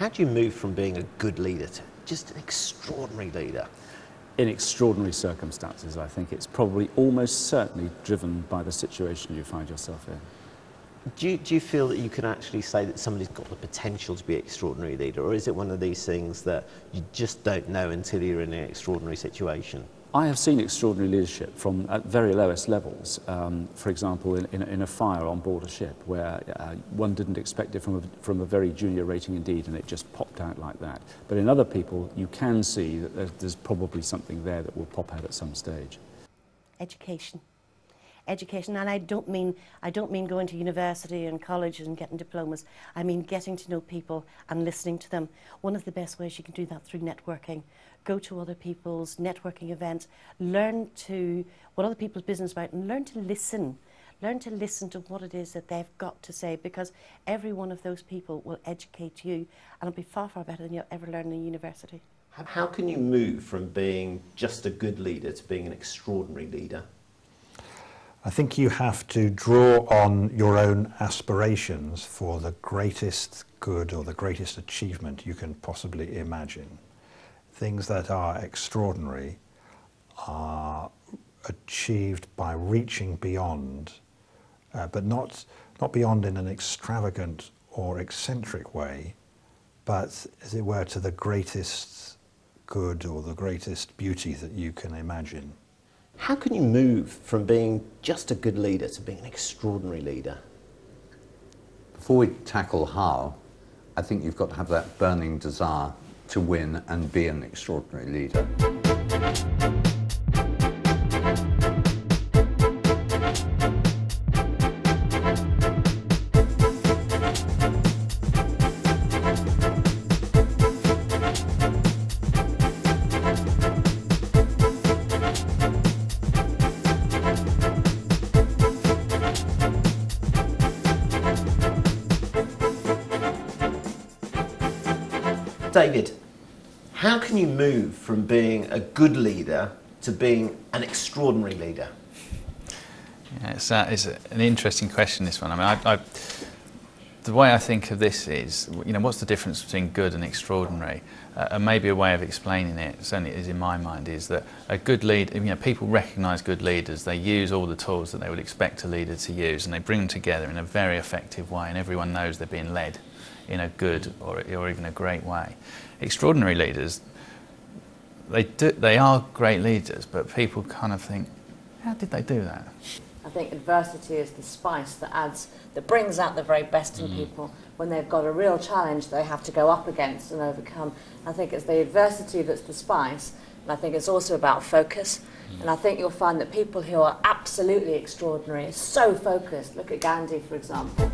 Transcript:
How do you move from being a good leader to just an extraordinary leader? In extraordinary circumstances, I think it's probably almost certainly driven by the situation you find yourself in. Do you feel that you can actually say that somebody's got the potential to be an extraordinary leader, or is it one of these things that you just don't know until you're in an extraordinary situation? I have seen extraordinary leadership from at very lowest levels. For example, in a fire on board a ship where one didn't expect it from a very junior rating indeed, and it just popped out like that. But in other people, you can see that there's probably something there that will pop out at some stage. Education. Education, and I don't mean going to university and colleges and getting diplomas. I mean getting to know people and listening to them. One of the best ways you can do that through networking. Go to other people's networking events, learn to what other people's business about, and learn to listen. Learn to listen to what it is that they've got to say, because every one of those people will educate you, and it'll be far, far better than you'll ever learn in university. How can you move from being just a good leader to being an extraordinary leader? I think you have to draw on your own aspirations for the greatest good or the greatest achievement you can possibly imagine. Things that are extraordinary are achieved by reaching beyond, but not beyond in an extravagant or eccentric way, but as it were to the greatest good or the greatest beauty that you can imagine. How can you move from being just a good leader to being an extraordinary leader? Before we tackle how, I think you've got to have that burning desire to win and be an extraordinary leader. David, how can you move from being a good leader to being an extraordinary leader? Yeah, it's an interesting question, this one. I mean, the way I think of this is, what's the difference between good and extraordinary? And maybe a way of explaining it, certainly is in my mind, is that a good leader, people recognise good leaders, they use all the tools that they would expect a leader to use, and they bring them together in a very effective way, and everyone knows they're being led in a good or even a great way. Extraordinary leaders, they are great leaders, but people kind of think, how did they do that? I think adversity is the spice that brings out the very best in people when they've got a real challenge they have to go up against and overcome. I think it's the adversity that's the spice, and I think it's also about focus. And I think you'll find that people who are absolutely extraordinary are so focused. Look at Gandhi, for example.